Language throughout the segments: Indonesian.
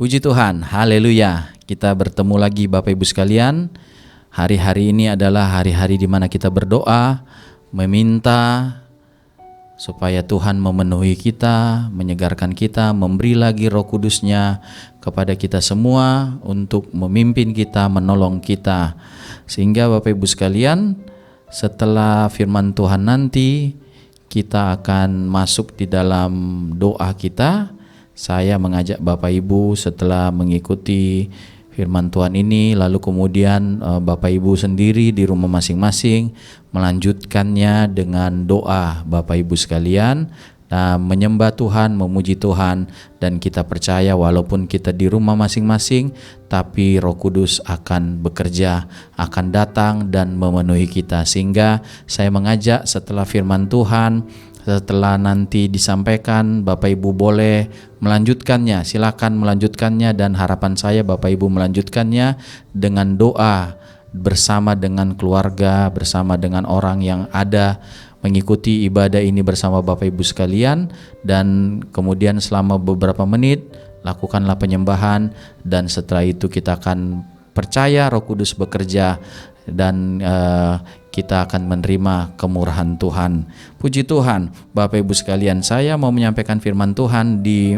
Puji Tuhan, haleluya. Kita bertemu lagi Bapak Ibu sekalian. Hari-hari ini adalah hari-hari di mana kita berdoa, meminta supaya Tuhan memenuhi kita, menyegarkan kita, memberi lagi Roh Kudus-Nya kepada kita semua untuk memimpin kita, menolong kita. Sehingga Bapak Ibu sekalian, setelah firman Tuhan nanti kita akan masuk di dalam doa kita. Saya mengajak Bapak Ibu setelah mengikuti firman Tuhan ini, lalu kemudian Bapak Ibu sendiri di rumah masing-masing melanjutkannya dengan doa Bapak Ibu sekalian, menyembah Tuhan, memuji Tuhan, dan kita percaya walaupun kita di rumah masing-masing, tapi Roh Kudus akan bekerja, akan datang dan memenuhi kita. Sehingga saya mengajak setelah firman Tuhan, setelah nanti disampaikan, Bapak Ibu boleh melanjutkannya, silakan melanjutkannya, dan harapan saya Bapak Ibu melanjutkannya dengan doa bersama dengan keluarga, bersama dengan orang yang ada mengikuti ibadah ini bersama Bapak Ibu sekalian. Dan kemudian selama beberapa menit lakukanlah penyembahan, dan setelah itu kita akan percaya Roh Kudus bekerja dan kita akan menerima kemurahan Tuhan. Puji Tuhan, Bapak Ibu sekalian, saya mau menyampaikan firman Tuhan di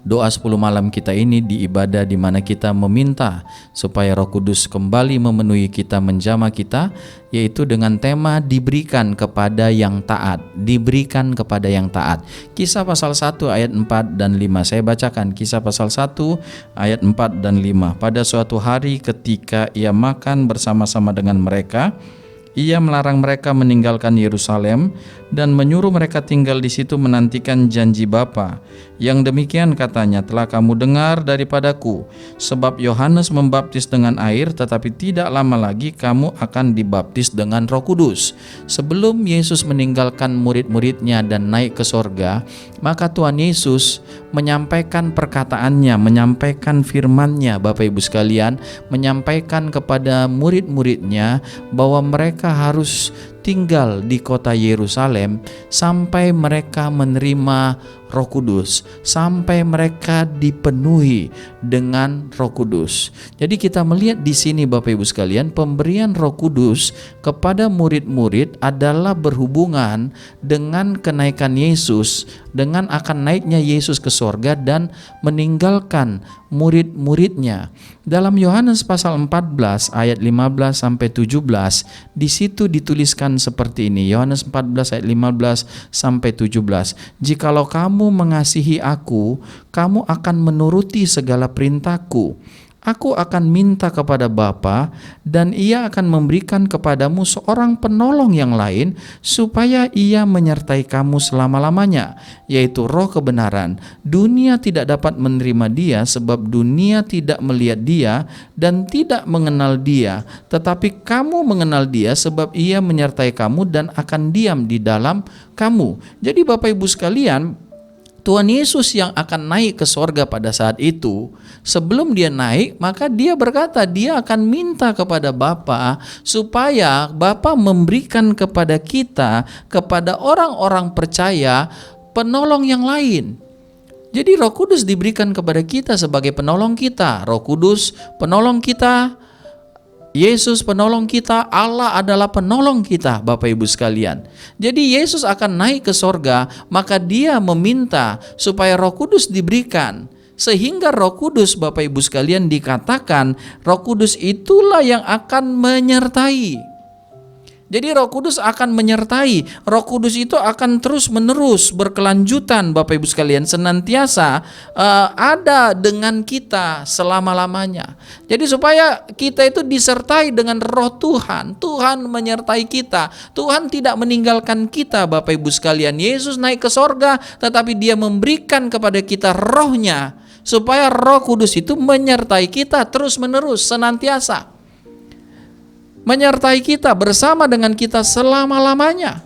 doa 10 malam kita ini, di ibadah di mana kita meminta supaya Roh Kudus kembali memenuhi kita, menjamah kita, yaitu dengan tema diberikan kepada yang taat. Diberikan kepada yang taat. Kisah pasal 1 ayat 4 dan 5. Saya bacakan Kisah pasal 1 ayat 4 dan 5. Pada suatu hari ketika ia makan bersama-sama dengan mereka, ia melarang mereka meninggalkan Yerusalem dan menyuruh mereka tinggal di situ menantikan janji Bapa. Yang demikian katanya, telah kamu dengar daripadaku, sebab Yohanes membaptis dengan air, tetapi tidak lama lagi kamu akan dibaptis dengan Roh Kudus. Sebelum Yesus meninggalkan murid-muridnya dan naik ke sorga, maka Tuhan Yesus menyampaikan perkataannya, menyampaikan firman-Nya, Bapak Ibu sekalian, menyampaikan kepada murid-muridnya bahwa mereka harus tinggal di kota Yerusalem sampai mereka menerima Roh Kudus, sampai mereka dipenuhi dengan Roh Kudus. Jadi kita melihat di sini Bapak Ibu sekalian, pemberian Roh Kudus kepada murid-murid adalah berhubungan dengan kenaikan Yesus, dengan akan naiknya Yesus ke sorga dan meninggalkan murid-muridnya. Dalam Yohanes pasal 14 ayat 15 sampai 17, di situ dituliskan seperti ini. Yohanes 14 ayat 15 sampai 17. Jikalau kamu mengasihi aku, kamu akan menuruti segala perintahku. Aku akan minta kepada Bapa, dan ia akan memberikan kepadamu seorang penolong yang lain, supaya ia menyertai kamu selama-lamanya, yaitu Roh kebenaran. Dunia tidak dapat menerima dia, sebab dunia tidak melihat dia dan tidak mengenal dia. Tetapi kamu mengenal dia, sebab ia menyertai kamu dan akan diam di dalam kamu. Jadi Bapak Ibu sekalian, Tuhan Yesus yang akan naik ke sorga pada saat itu, sebelum dia naik, maka dia berkata dia akan minta kepada Bapa supaya Bapa memberikan kepada kita, kepada orang-orang percaya, penolong yang lain. Jadi Roh Kudus diberikan kepada kita sebagai penolong kita. Roh Kudus penolong kita, Yesus penolong kita, Allah adalah penolong kita, Bapak Ibu sekalian. Jadi Yesus akan naik ke sorga, maka dia meminta supaya Roh Kudus diberikan. Sehingga Roh Kudus, Bapak Ibu sekalian, dikatakan Roh Kudus itulah yang akan menyertai. Jadi Roh Kudus akan menyertai. Roh Kudus itu akan terus-menerus berkelanjutan, Bapak Ibu sekalian, senantiasa ada dengan kita selama-lamanya. Jadi supaya kita itu disertai dengan Roh Tuhan. Tuhan menyertai kita. Tuhan tidak meninggalkan kita, Bapak Ibu sekalian. Yesus naik ke sorga, tetapi dia memberikan kepada kita Roh-Nya, supaya Roh Kudus itu menyertai kita terus-menerus, senantiasa menyertai kita, bersama dengan kita selama-lamanya.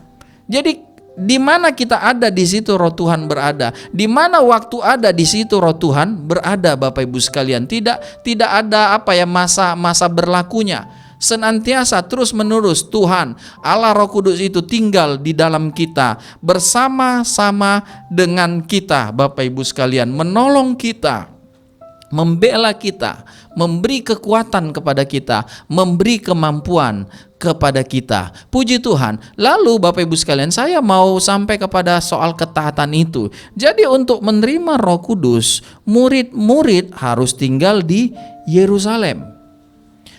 Jadi di mana kita ada, di situ Roh Tuhan berada. Di mana waktu ada, di situ Roh Tuhan berada, Bapak Ibu sekalian. Tidak ada masa berlakunya. Senantiasa terus-menerus Tuhan Allah Roh Kudus itu tinggal di dalam kita, bersama-sama dengan kita, Bapak Ibu sekalian, menolong kita. membela kita, memberi kekuatan kepada kita, memberi kemampuan kepada kita. Puji Tuhan. Lalu Bapak Ibu sekalian, saya mau sampai kepada soal ketaatan itu. Jadi untuk menerima Roh Kudus, murid-murid harus tinggal di Yerusalem.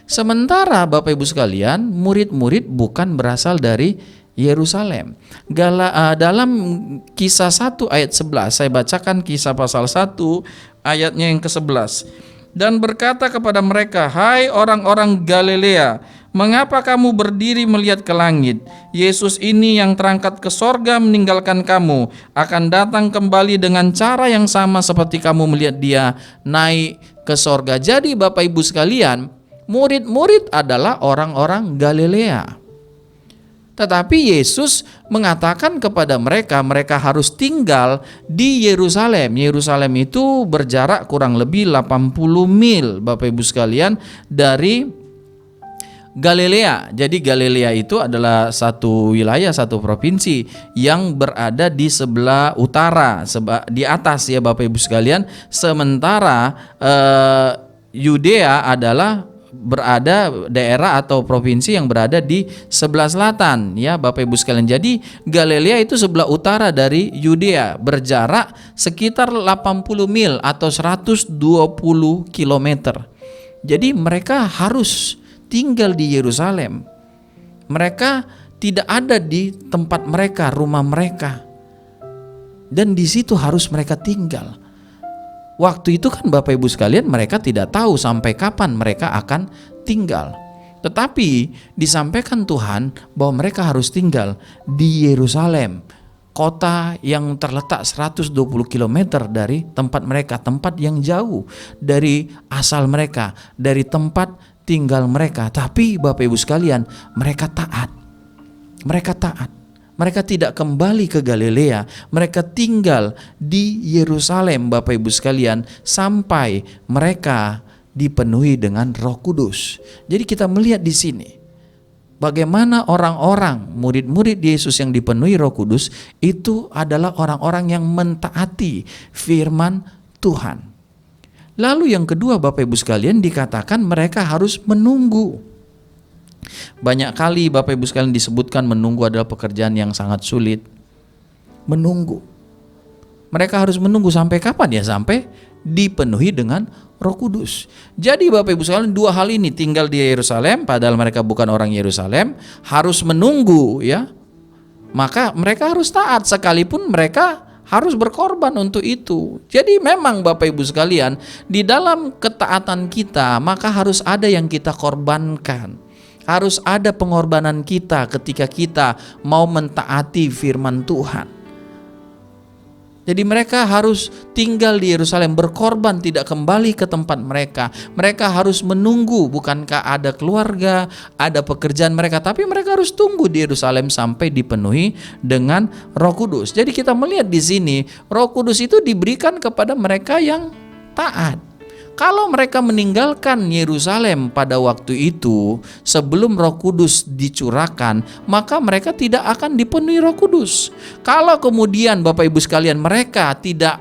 Sementara Bapak Ibu sekalian, murid-murid bukan berasal dari Yerusalem. Dalam Kisah 1 ayat 11, saya bacakan Kisah pasal 1 ayatnya yang ke-11. Dan berkata kepada mereka, "Hai orang-orang Galilea, mengapa kamu berdiri melihat ke langit? Yesus ini yang terangkat ke sorga meninggalkan kamu, akan datang kembali dengan cara yang sama seperti kamu melihat dia naik ke sorga." Jadi Bapak Ibu sekalian, murid-murid adalah orang-orang Galilea. Tetapi Yesus mengatakan kepada mereka, mereka harus tinggal di Yerusalem. Yerusalem itu berjarak kurang lebih 80 mil, Bapak Ibu sekalian, dari Galilea. Jadi Galilea itu adalah satu wilayah, satu provinsi yang berada di sebelah utara, di atas ya Bapak Ibu sekalian. Sementara Yudea adalah berada daerah atau provinsi yang berada di sebelah selatan ya Bapak Ibu sekalian. Jadi Galilea itu sebelah utara dari Yudea, berjarak sekitar 80 mil atau 120 kilometer. Jadi mereka harus tinggal di Yerusalem. Mereka tidak ada di tempat mereka, rumah mereka. Dan di situ harus mereka tinggal. Waktu itu kan Bapak Ibu sekalian, mereka tidak tahu sampai kapan mereka akan tinggal. Tetapi disampaikan Tuhan bahwa mereka harus tinggal di Yerusalem, kota yang terletak 120 km dari tempat mereka, tempat yang jauh dari asal mereka, dari tempat tinggal mereka. Tapi Bapak Ibu sekalian, mereka taat. Mereka taat. Mereka tidak kembali ke Galilea, mereka tinggal di Yerusalem Bapak Ibu sekalian sampai mereka dipenuhi dengan Roh Kudus. Jadi kita melihat di sini bagaimana orang-orang murid-murid Yesus yang dipenuhi Roh Kudus itu adalah orang-orang yang mentaati firman Tuhan. Lalu yang kedua Bapak Ibu sekalian, dikatakan mereka harus menunggu. Banyak kali Bapak Ibu sekalian disebutkan menunggu adalah pekerjaan yang sangat sulit. Menunggu. Mereka harus menunggu sampai kapan ya? Sampai dipenuhi dengan Roh Kudus. Jadi Bapak Ibu sekalian, dua hal ini, tinggal di Yerusalem padahal mereka bukan orang Yerusalem, harus menunggu ya. Maka mereka harus taat sekalipun mereka harus berkorban untuk itu. Jadi memang Bapak Ibu sekalian, di dalam ketaatan kita maka harus ada yang kita korbankan. Harus ada pengorbanan kita ketika kita mau mentaati firman Tuhan. Jadi mereka harus tinggal di Yerusalem, berkorban, tidak kembali ke tempat mereka. Mereka harus menunggu, bukankah ada keluarga, ada pekerjaan mereka, tapi mereka harus tunggu di Yerusalem sampai dipenuhi dengan Roh Kudus. Jadi kita melihat di sini, Roh Kudus itu diberikan kepada mereka yang taat. Kalau mereka meninggalkan Yerusalem pada waktu itu sebelum Roh Kudus dicurahkan, maka mereka tidak akan dipenuhi Roh Kudus. Kalau kemudian Bapak Ibu sekalian mereka tidak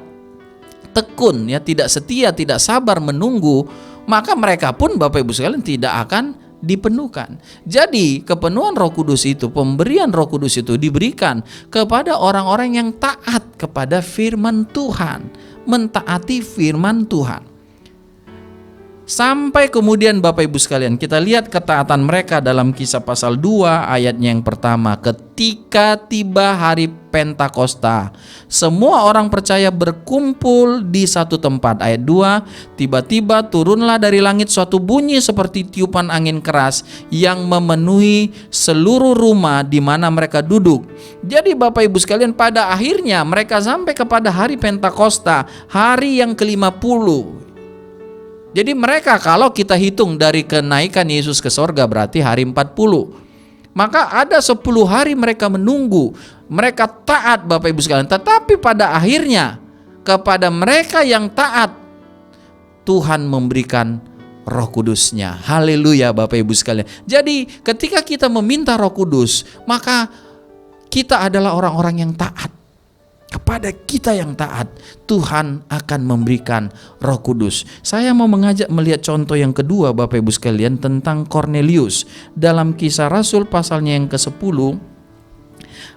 tekun ya, tidak setia, tidak sabar menunggu, maka mereka pun Bapak Ibu sekalian tidak akan dipenuhkan. Jadi kepenuhan Roh Kudus itu, pemberian Roh Kudus itu diberikan kepada orang-orang yang taat kepada firman Tuhan, mentaati firman Tuhan. Sampai kemudian Bapak Ibu sekalian kita lihat ketaatan mereka dalam Kisah pasal 2 ayatnya yang pertama. Ketika tiba hari Pentakosta, semua orang percaya berkumpul di satu tempat. Ayat 2, tiba-tiba turunlah dari langit suatu bunyi seperti tiupan angin keras yang memenuhi seluruh rumah di mana mereka duduk. Jadi Bapak Ibu sekalian, pada akhirnya mereka sampai kepada hari Pentakosta, hari yang ke-50. Jadi mereka kalau kita hitung dari kenaikan Yesus ke sorga berarti hari 40. Maka ada 10 hari mereka menunggu. Mereka taat Bapak Ibu sekalian. Tetapi pada akhirnya kepada mereka yang taat Tuhan memberikan Roh Kudus-Nya. Haleluya Bapak Ibu sekalian. Jadi ketika kita meminta Roh Kudus, maka kita adalah orang-orang yang taat. kepada kita yang taat, Tuhan akan memberikan Roh Kudus. Saya mau mengajak melihat contoh yang kedua Bapak Ibu sekalian tentang Kornelius. Dalam Kisah Rasul pasalnya yang ke-10,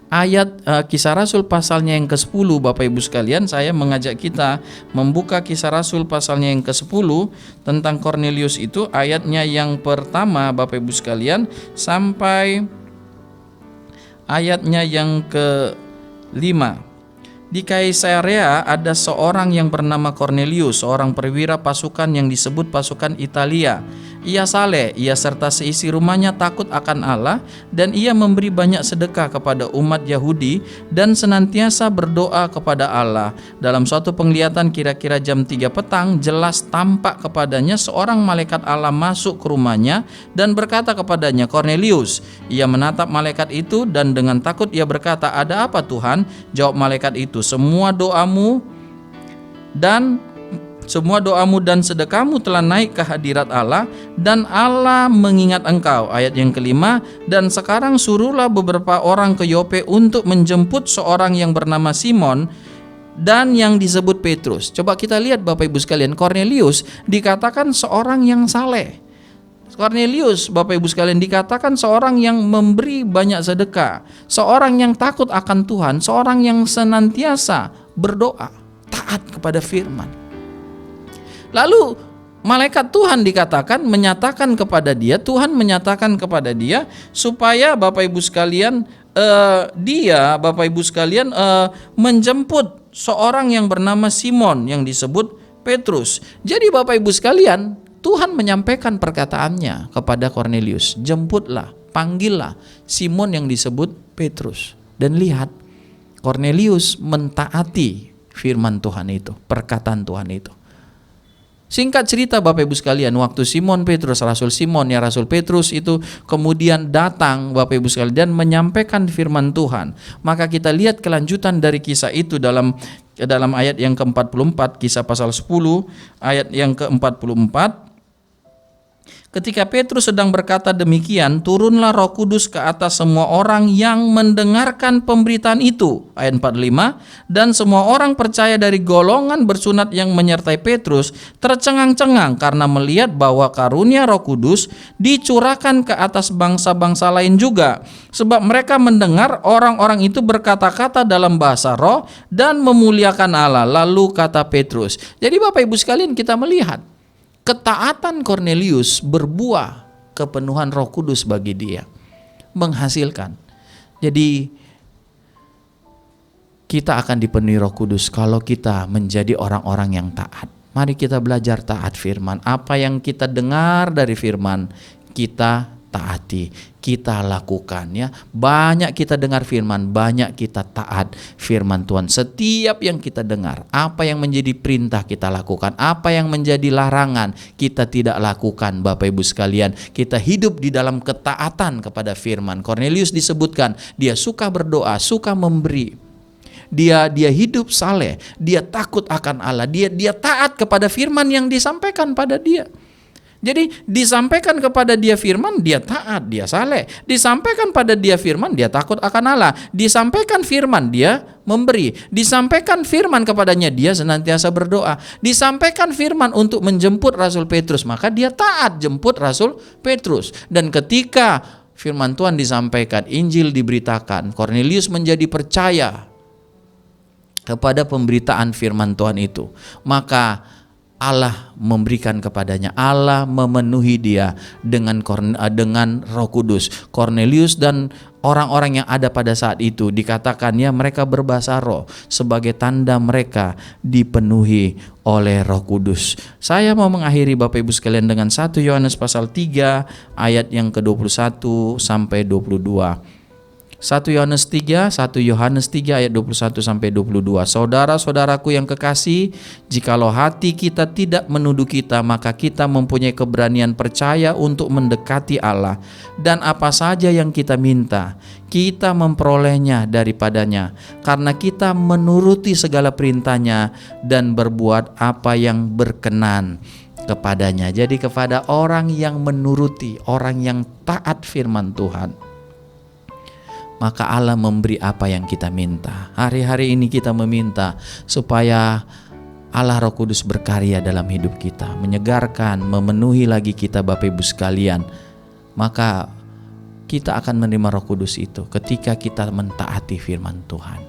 ayat Kisah Rasul pasalnya yang ke-10 Bapak Ibu sekalian, saya mengajak kita membuka Kisah Rasul pasalnya yang ke-10 tentang Kornelius itu, ayatnya yang pertama Bapak Ibu sekalian sampai ayatnya yang ke-5. Di Kaisarea ada seorang yang bernama Kornelius, seorang perwira pasukan yang disebut pasukan Italia. Ia saleh, ia serta seisi rumahnya takut akan Allah, dan ia memberi banyak sedekah kepada umat Yahudi dan senantiasa berdoa kepada Allah. Dalam suatu penglihatan kira-kira jam 3 petang, jelas tampak kepadanya seorang malaikat Allah masuk ke rumahnya dan berkata kepadanya, "Kornelius." Ia menatap malaikat itu dan dengan takut ia berkata, "Ada apa Tuhan?" Jawab malaikat itu, Semua doamu dan sedekahmu telah naik ke hadirat Allah, dan Allah mengingat engkau. Ayat yang kelima, dan sekarang suruhlah beberapa orang ke Yope untuk menjemput seorang yang bernama Simon dan yang disebut Petrus. Coba kita lihat Bapak Ibu sekalian, Kornelius dikatakan seorang yang saleh. Kornelius Bapak Ibu sekalian dikatakan seorang yang memberi banyak sedekah, seorang yang takut akan Tuhan, seorang yang senantiasa berdoa, taat kepada firman. Lalu malaikat Tuhan menyatakan kepada dia, Tuhan menyatakan kepada dia supaya Bapak Ibu sekalian menjemput seorang yang bernama Simon yang disebut Petrus. Jadi Bapak Ibu sekalian, Tuhan menyampaikan perkataannya kepada Kornelius, jemputlah, panggillah Simon yang disebut Petrus. Dan lihat, Kornelius mentaati firman Tuhan itu, perkataan Tuhan itu. Singkat cerita Bapak Ibu sekalian, waktu Simon Petrus, Rasul Petrus itu kemudian datang Bapak Ibu sekalian dan menyampaikan firman Tuhan, maka kita lihat kelanjutan dari kisah itu dalam ayat yang ke-44, Kisah pasal 10 ayat yang ke-44. Ketika Petrus sedang berkata demikian, turunlah Roh Kudus ke atas semua orang yang mendengarkan pemberitaan itu. Ayat 45, dan semua orang percaya dari golongan bersunat yang menyertai Petrus tercengang-cengang karena melihat bahwa karunia Roh Kudus dicurahkan ke atas bangsa-bangsa lain juga. Sebab mereka mendengar orang-orang itu berkata-kata dalam bahasa roh dan memuliakan Allah. Lalu kata Petrus. Jadi Bapak Ibu sekalian, kita melihat ketaatan Kornelius berbuah kepenuhan Roh Kudus bagi dia, menghasilkan. Jadi kita akan dipenuhi Roh Kudus kalau kita menjadi orang-orang yang taat. Mari kita belajar taat firman. Apa yang kita dengar dari firman, kita taati, kita lakukan ya. Banyak kita dengar firman, banyak kita taat firman Tuhan. Setiap yang kita dengar, apa yang menjadi perintah kita lakukan, apa yang menjadi larangan kita tidak lakukan. Bapak Ibu sekalian, kita hidup di dalam ketaatan kepada firman. Kornelius disebutkan, dia suka berdoa, suka memberi. Dia hidup saleh, dia takut akan Allah, dia taat kepada firman yang disampaikan pada dia. Jadi disampaikan kepada dia firman, dia taat, dia saleh. Disampaikan pada dia firman, dia takut akan Allah. Disampaikan firman, dia memberi. Disampaikan firman kepadanya, dia senantiasa berdoa. Disampaikan firman untuk menjemput Rasul Petrus, maka dia taat jemput Rasul Petrus. Dan ketika firman Tuhan disampaikan, Injil diberitakan, Kornelius menjadi percaya kepada pemberitaan firman Tuhan itu, maka Allah memberikan kepadanya, Allah memenuhi dia dengan Roh Kudus. Kornelius dan orang-orang yang ada pada saat itu dikatakannya mereka berbahasa roh sebagai tanda mereka dipenuhi oleh Roh Kudus. Saya mau mengakhiri Bapak Ibu sekalian dengan 1 Yohanes pasal 3 ayat yang ke-21 sampai 22. 1 Yohanes 3 ayat 21 sampai 22. Saudara-saudaraku yang kekasih, jikalau hati kita tidak menuduh kita, maka kita mempunyai keberanian percaya untuk mendekati Allah, dan apa saja yang kita minta, kita memperolehnya daripadanya, karena kita menuruti segala perintahnya dan berbuat apa yang berkenan kepadanya. Jadi kepada orang yang menuruti, orang yang taat firman Tuhan, maka Allah memberi apa yang kita minta. Hari-hari ini kita meminta supaya Allah Roh Kudus berkarya dalam hidup kita, menyegarkan, memenuhi lagi kita Bapak Ibu sekalian. Maka kita akan menerima Roh Kudus itu ketika kita mentaati firman Tuhan.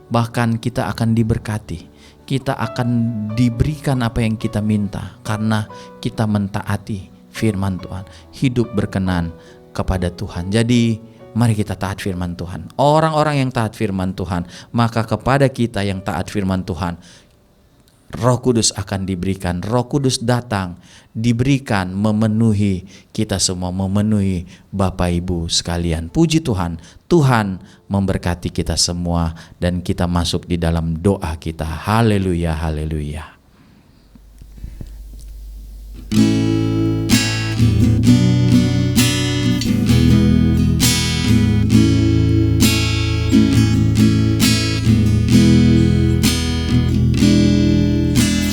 Bahkan kita akan diberkati, kita akan diberikan apa yang kita minta karena kita mentaati firman Tuhan, hidup berkenan kepada Tuhan. Jadi mari kita taat firman Tuhan. Orang-orang yang taat firman Tuhan, maka kepada kita yang taat firman Tuhan, Roh Kudus akan diberikan. Roh Kudus datang, diberikan, memenuhi kita semua, memenuhi Bapak Ibu sekalian. Puji Tuhan, Tuhan memberkati kita semua dan kita masuk di dalam doa kita. Haleluya, haleluya.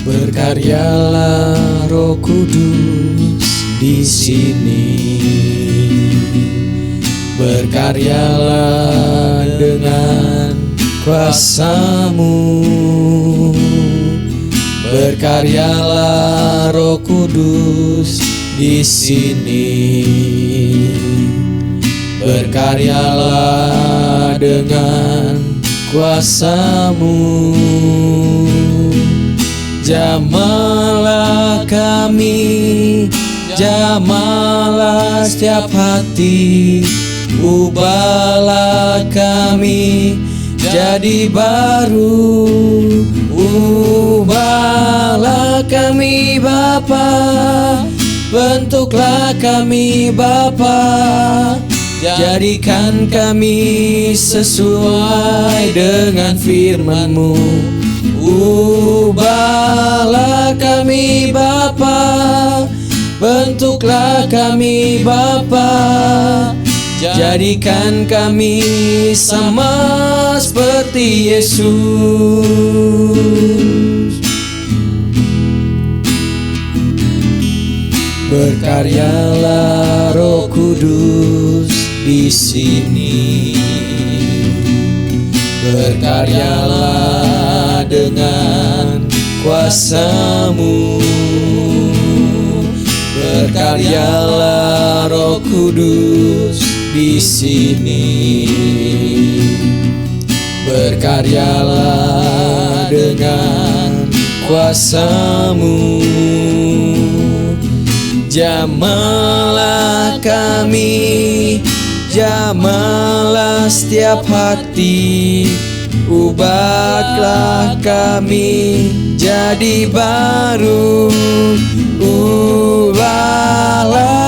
Berkaryalah Roh Kudus di sini, berkaryalah dengan kuasa-Mu, berkaryalah Roh Kudus di sini, berkaryalah dengan kuasa-Mu. Jamahlah kami, jamahlah setiap hati, ubahlah kami jadi baru, ubahlah kami Bapa, bentuklah kami Bapa, jadikan kami sesuai dengan firman-Mu. Ubahlah kami Bapa, bentuklah kami Bapa, jadikan kami sama seperti Yesus. Berkaryalah Roh Kudus di sini, berkaryalah dengan kuasa-Mu, berkaryalah Roh Kudus di sini, berkaryalah dengan kuasa-Mu. Jamahlah kami, jamahlah setiap hati, ubahlah kami jadi baru, ubahlah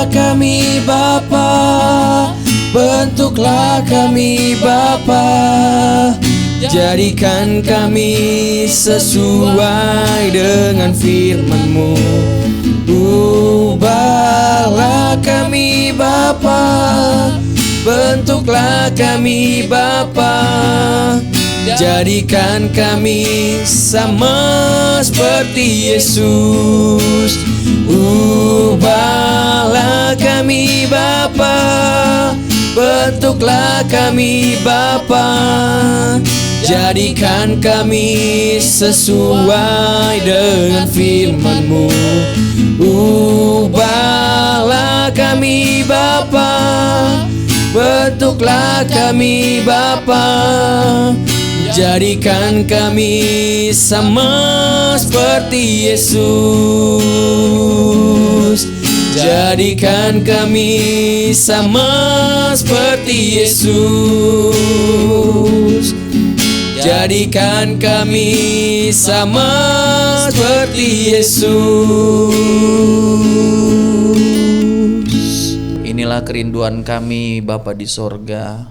kami Bapa, bentuklah kami Bapa, jadikan kami sesuai dengan firman-Mu. Ubahlah kami Bapa, bentuklah kami Bapa, jadikan kami sama seperti Yesus. Ubahlah kami Bapa, bentuklah kami Bapa, jadikan kami sesuai dengan firman-Mu. Ubahlah kami Bapa, bentuklah kami Bapa, jadikan kami sama seperti Yesus. Jadikan kami sama seperti Yesus. Jadikan kami sama seperti Yesus. Inilah kerinduan kami Bapa di sorga.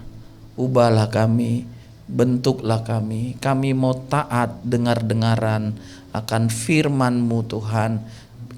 Ubahlah kami, bentuklah kami. Kami mau taat dengar-dengaran akan firman-Mu Tuhan.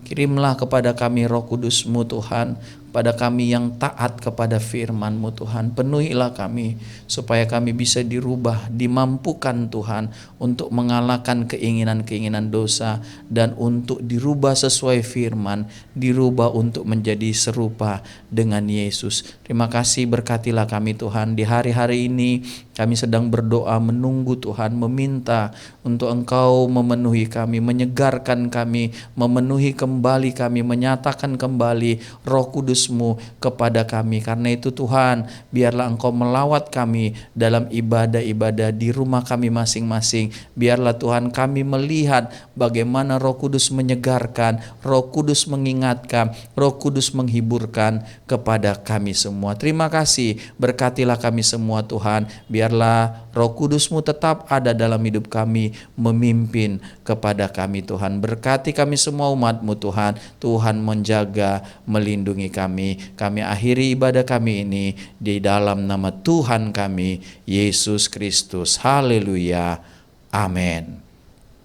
Kirimlah kepada kami Roh Kudus-Mu Tuhan. pada kami yang taat kepada firman-Mu Tuhan. Penuhilah kami supaya kami bisa dirubah, dimampukan Tuhan untuk mengalahkan keinginan-keinginan dosa dan untuk dirubah sesuai firman, dirubah untuk menjadi serupa dengan Yesus. Terima kasih, berkatilah kami Tuhan. Di hari-hari ini kami sedang berdoa menunggu Tuhan, meminta untuk Engkau memenuhi kami, menyegarkan kami, memenuhi kembali kami, menyatakan kembali Roh Kudus-Mu kepada kami. Karena itu Tuhan, biarlah Engkau melawat kami dalam ibadah-ibadah di rumah kami masing-masing. Biarlah Tuhan kami melihat bagaimana Roh Kudus menyegarkan, Roh Kudus mengingatkan, Roh Kudus menghiburkan kepada kami semua. Terima kasih, berkatilah kami semua Tuhan. Biarlah Roh Kudus-Mu tetap ada dalam hidup kami, memimpin kepada kami Tuhan. Berkati kami semua umat-Mu Tuhan. Tuhan menjaga, melindungi kami. Kami akhiri ibadah kami ini di dalam nama Tuhan kami, Yesus Kristus. Haleluya. Amin.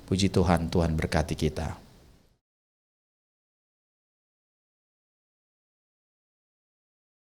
Puji Tuhan, Tuhan berkati kita.